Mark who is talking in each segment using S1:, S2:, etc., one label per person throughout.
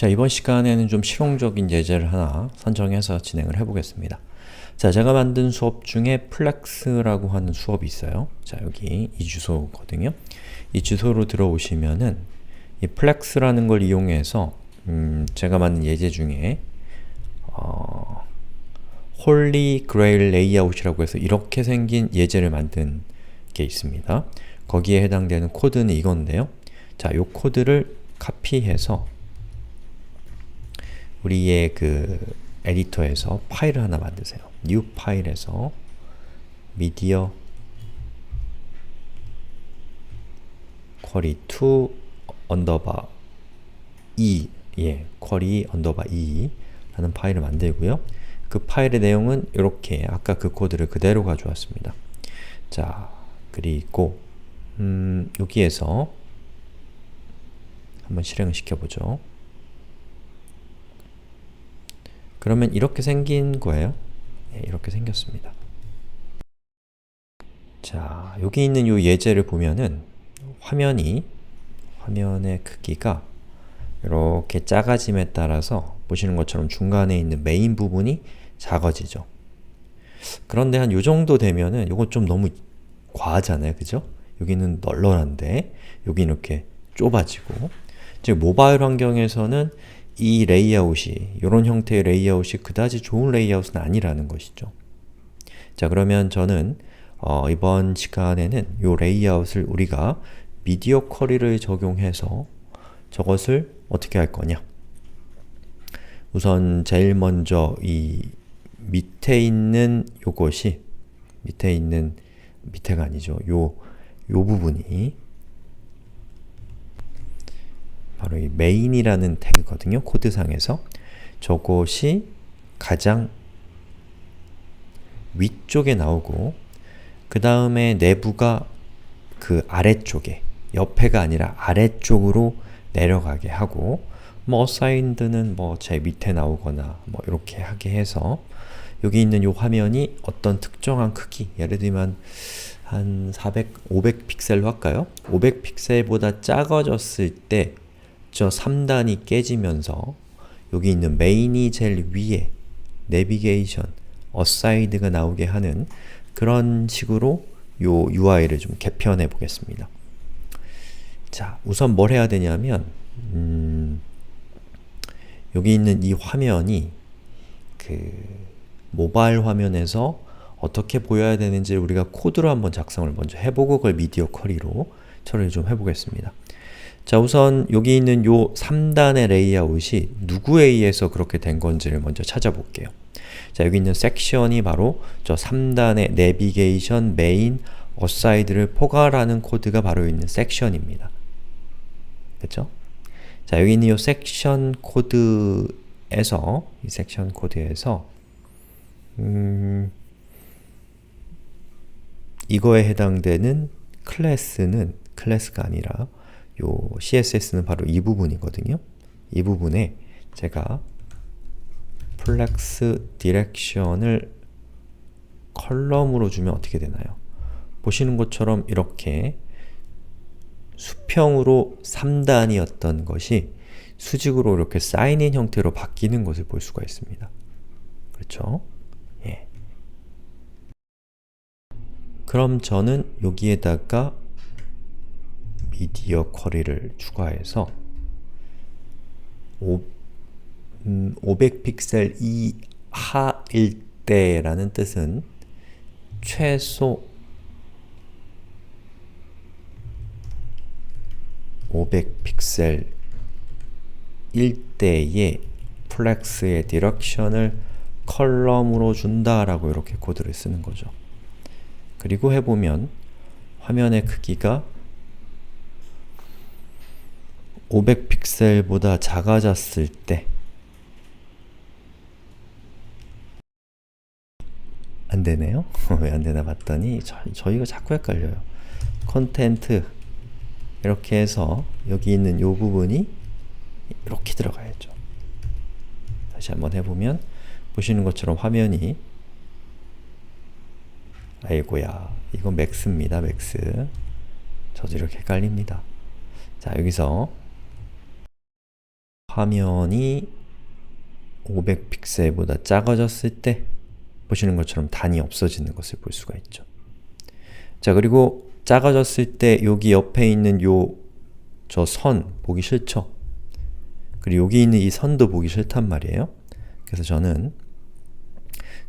S1: 자, 이번 시간에는 좀 실용적인 예제를 하나 선정해서 진행을 해보겠습니다. 자, 제가 만든 수업 중에 플렉스라고 하는 수업이 있어요. 자, 여기 이 주소거든요. 이 주소로 들어오시면은 이 플렉스라는 걸 이용해서 제가 만든 예제 중에 홀리 그레일 레이아웃이라고 해서 이렇게 생긴 예제를 만든 게 있습니다. 거기에 해당되는 코드는 이건데요. 자, 이 코드를 카피해서 우리의 그 에디터에서 파일을 하나 만드세요. new 파일에서 media query to underbar e query underbar e 라는 파일을 만들고요. 그 파일의 내용은 이렇게 아까 그 코드를 그대로 가져왔습니다. 자, 그리고 여기에서 한번 실행을 시켜보죠. 그러면 이렇게 생긴 거예요. 네, 이렇게 생겼습니다. 자, 여기 있는 이 예제를 보면은 화면의 크기가 이렇게 작아짐에 따라서 보시는 것처럼 중간에 있는 메인 부분이 작아지죠. 그런데 한 요 정도 되면은 요건 좀 너무 과하잖아요. 그죠? 여기는 널널한데 여기는 이렇게 좁아지고, 즉 모바일 환경에서는 이 레이아웃이, 이런 형태의 레이아웃이 그다지 좋은 레이아웃은 아니라는 것이죠. 자, 그러면 저는 이번 시간에는 이 레이아웃을 우리가 미디어 쿼리를 적용해서 저것을 어떻게 할 거냐. 우선 제일 먼저 이 밑에 있는 요것이 밑에가 아니죠. 요 부분이 바로 이 main이라는 태그거든요. 코드상에서. 저것이 가장 위쪽에 나오고 그 다음에 내부가 그 아래쪽에, 옆에가 아니라 아래쪽으로 내려가게 하고, 뭐 assigned는 뭐 제 밑에 나오거나 뭐 이렇게 하게 해서 여기 있는 이 화면이 어떤 특정한 크기, 예를 들면 한 500 픽셀로 할까요? 500 픽셀보다 작아졌을 때 저 3단이 깨지면서 여기 있는 main이 제일 위에 내비게이션, assigned가 나오게 하는 그런 식으로 요 UI를 좀 개편해 보겠습니다. 자, 우선 뭘 해야 되냐면 여기 있는 이 화면이 그 모바일 화면에서 어떻게 보여야 되는지 우리가 코드로 한번 작성을 먼저 해보고 그걸 미디어 쿼리로 처리를 좀 해보겠습니다. 자, 우선 여기 있는 요 3단의 레이아웃이 누구에 의해서 그렇게 된 건지를 먼저 찾아볼게요. 자, 여기 있는 섹션이 바로 저 3단의 내비게이션, 메인, 어사이드를 포괄하는 코드가 바로 있는 섹션입니다. 그쵸? 자, 여기 있는 이 섹션 코드에서 이거에 해당되는 클래스가 아니라 요 CSS는 바로 이 부분이거든요. 이 부분에 제가 flex direction을 컬럼으로 주면 어떻게 되나요? 보시는 것처럼 이렇게 수평으로 3단이었던 것이 수직으로 이렇게 쌓이는 형태로 바뀌는 것을 볼 수가 있습니다. 그렇죠? 예. 그럼 저는 여기에다가 미디어 쿼리를 추가해서 500 픽셀 이하일 때라는 뜻은 최소 500 픽셀 일 때의 플렉스의 디렉션을 컬럼으로 준다라고 이렇게 코드를 쓰는 거죠. 그리고 해보면 화면의 크기가 500 픽셀보다 작아졌을 때 안되네요? 왜 안되나 봤더니 저희가 자꾸 헷갈려요. 컨텐트 이렇게 해서 여기 있는 요 부분이 이렇게 들어가야죠. 다시 한번 해보면 보시는 것처럼 화면이, 아이고야, 이건 맥스입니다. 맥스. 저도 이렇게 헷갈립니다. 자, 여기서 화면이 500픽셀보다 작아졌을 때 보시는 것처럼 단이 없어지는 것을 볼 수가 있죠. 자, 그리고 작아졌을 때 여기 옆에 있는 저 선 보기 싫죠? 그리고 여기 있는 이 선도 보기 싫단 말이에요. 그래서 저는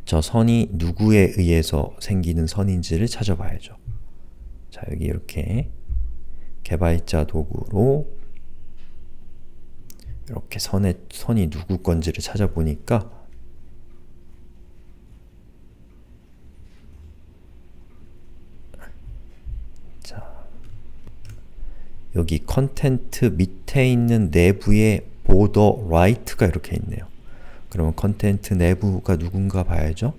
S1: 저 선이 누구에 의해서 생기는 선인지를 찾아봐야죠. 자, 여기 이렇게 개발자 도구로 이렇게 선이 누구 건지를 찾아보니까 여기 컨텐트 밑에 있는 내부에 border right가 이렇게 있네요. 그러면 컨텐트 내부가 누군가 봐야죠?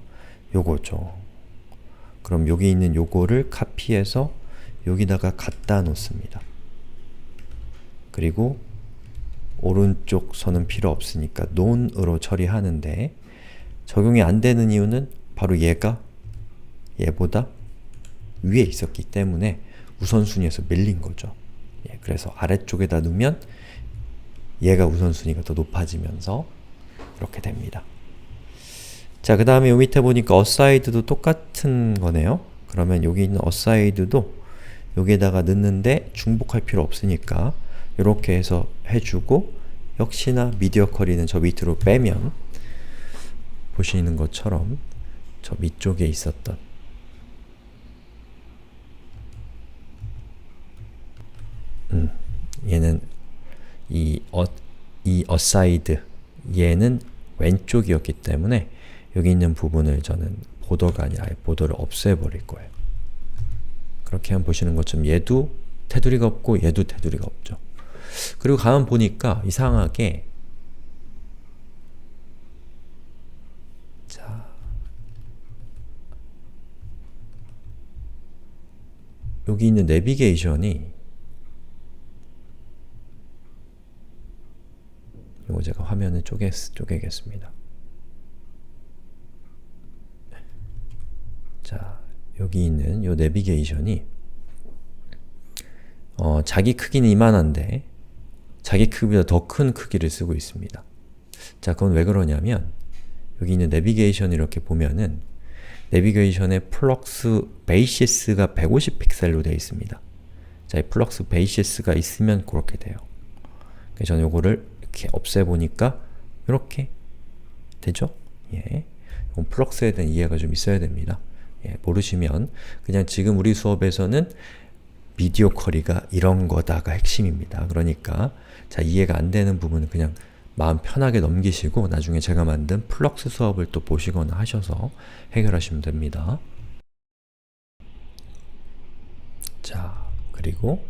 S1: 요거죠. 그럼 여기 있는 요거를 카피해서 여기다가 갖다 놓습니다. 그리고 오른쪽 선은 필요 없으니까 none으로 처리하는데 적용이 안 되는 이유는 바로 얘보다 위에 있었기 때문에 우선순위에서 밀린 거죠. 그래서 아래쪽에다 놓으면 얘가 우선순위가 더 높아지면서 이렇게 됩니다. 자, 그 다음에 요 밑에 보니까 aside도 똑같은 거네요. 그러면 여기 있는 aside도 여기에다가 넣는데 중복할 필요 없으니까 이렇게 해서 해주고 역시나 미디어 쿼리는 저 밑으로 빼면 보시는 것처럼 저 밑쪽에 있었던 얘는 이 aside 얘는 왼쪽이었기 때문에 여기 있는 부분을 저는 보더가 아니라 보더를 없애버릴 거예요. 그렇게 하면 보시는 것처럼 얘도 테두리가 없고 얘도 테두리가 없죠. 그리고 가만 보니까 이상하게 자, 여기 있는 내비게이션이 이거 제가 화면을 쪼개겠습니다. 자, 여기 있는 이 내비게이션이 자기 크기는 이만한데 자기 크기보다 더 큰 크기를 쓰고 있습니다. 자, 그건 왜 그러냐면 여기 있는 내비게이션 이렇게 보면은 내비게이션의 플럭스 베이시스가 150픽셀로 되어 있습니다. 자, 이 플럭스 베이시스가 있으면 그렇게 돼요. 그래서 저는 요거를 이렇게 없애보니까 이렇게 되죠? 예. 플럭스에 대한 이해가 좀 있어야 됩니다. 예, 모르시면 그냥 지금 우리 수업에서는 미디어 쿼리가 이런 거다가 핵심입니다. 그러니까 자, 이해가 안 되는 부분은 그냥 마음 편하게 넘기시고 나중에 제가 만든 플럭스 수업을 또 보시거나 하셔서 해결하시면 됩니다. 자, 그리고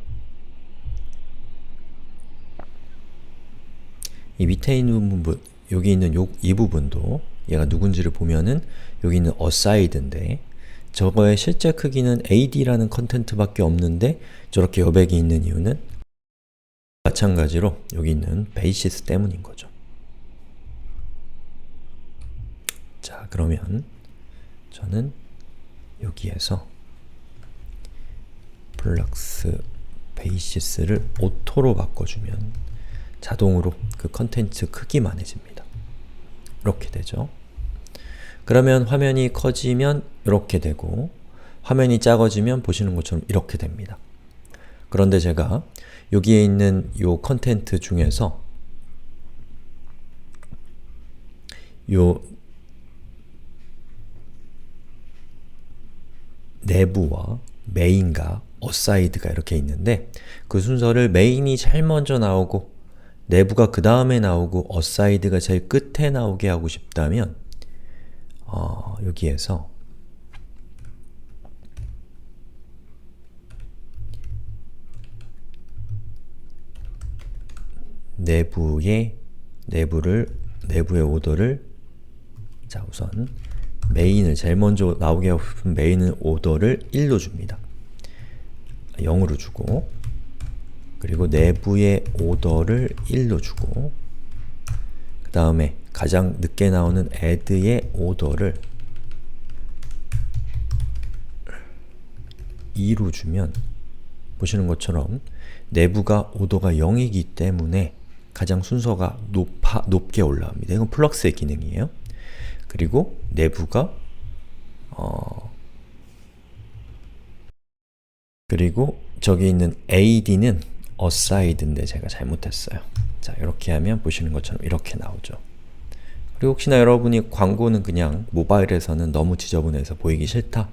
S1: 이 밑에 있는 부분, 여기 있는 이 부분도 얘가 누군지를 보면은 여기 있는 aside인데 저거의 실제 크기는 ad라는 컨텐트밖에 없는데 저렇게 여백이 있는 이유는 마찬가지로 여기 있는 basis 때문인 거죠. 자, 그러면 저는 여기에서 플럭스 basis를 오토로 바꿔주면 자동으로 그 컨텐츠 크기만해집니다. 이렇게 되죠. 그러면 화면이 커지면 이렇게 되고 화면이 작아지면 보시는 것처럼 이렇게 됩니다. 그런데 제가 여기에 있는 요 컨텐트 중에서 요 내부와 메인과 aside가 이렇게 있는데 그 순서를 메인이 제일 먼저 나오고 내부가 그 다음에 나오고 aside가 제일 끝에 나오게 하고 싶다면 여기에서 내부의 오더를 자, 우선 메인을 제일 먼저 나오게 하고 싶은 메인은 오더를 1로 줍니다. 0으로 주고 그리고 내부의 오더를 1로 주고 그 다음에 가장 늦게 나오는 add의 오더를 2로 주면 보시는 것처럼 내부가 오더가 0이기 때문에 가장 순서가 높게 올라옵니다. 이건 플럭스의 기능이에요. 그리고 내부가 그리고 저기 있는 AD는 aside인데 제가 잘못했어요. 자, 이렇게 하면 보시는 것처럼 이렇게 나오죠. 그리고 혹시나 여러분이 광고는 그냥 모바일에서는 너무 지저분해서 보이기 싫다.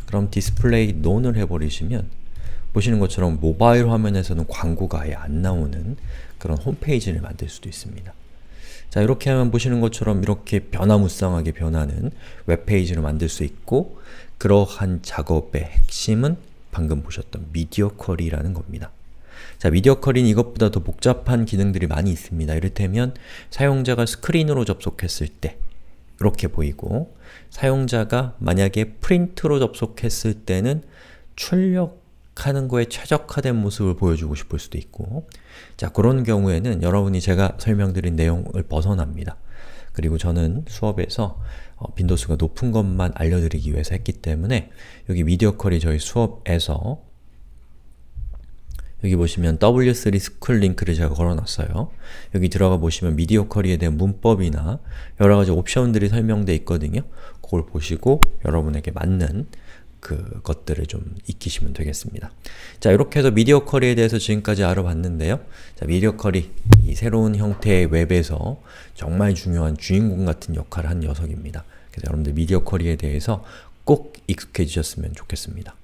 S1: 그럼 디스플레이 none을 해버리시면 보시는 것처럼 모바일 화면에서는 광고가 아예 안 나오는 그런 홈페이지를 만들 수도 있습니다. 자, 이렇게 하면 보시는 것처럼 이렇게 변화무쌍하게 변하는 웹페이지를 만들 수 있고, 그러한 작업의 핵심은 방금 보셨던 미디어 쿼리라는 겁니다. 자, 미디어 쿼리는 이것보다 더 복잡한 기능들이 많이 있습니다. 이를테면 사용자가 스크린으로 접속했을 때 이렇게 보이고, 사용자가 만약에 프린트로 접속했을 때는 출력하는 거에 최적화된 모습을 보여주고 싶을 수도 있고, 자, 그런 경우에는 여러분이 제가 설명드린 내용을 벗어납니다. 그리고 저는 수업에서 빈도수가 높은 것만 알려드리기 위해서 했기 때문에 여기 미디어 쿼리 저희 수업에서 여기 보시면 W3 스쿨 링크를 제가 걸어놨어요. 여기 들어가 보시면 미디어 쿼리에 대한 문법이나 여러가지 옵션들이 설명되어 있거든요. 그걸 보시고 여러분에게 맞는 그것들을 좀 익히시면 되겠습니다. 자, 이렇게 해서 미디어 쿼리에 대해서 지금까지 알아봤는데요. 자, 미디어 쿼리, 이 새로운 형태의 웹에서 정말 중요한 주인공 같은 역할을 한 녀석입니다. 그래서 여러분들 미디어 쿼리에 대해서 꼭 익숙해지셨으면 좋겠습니다.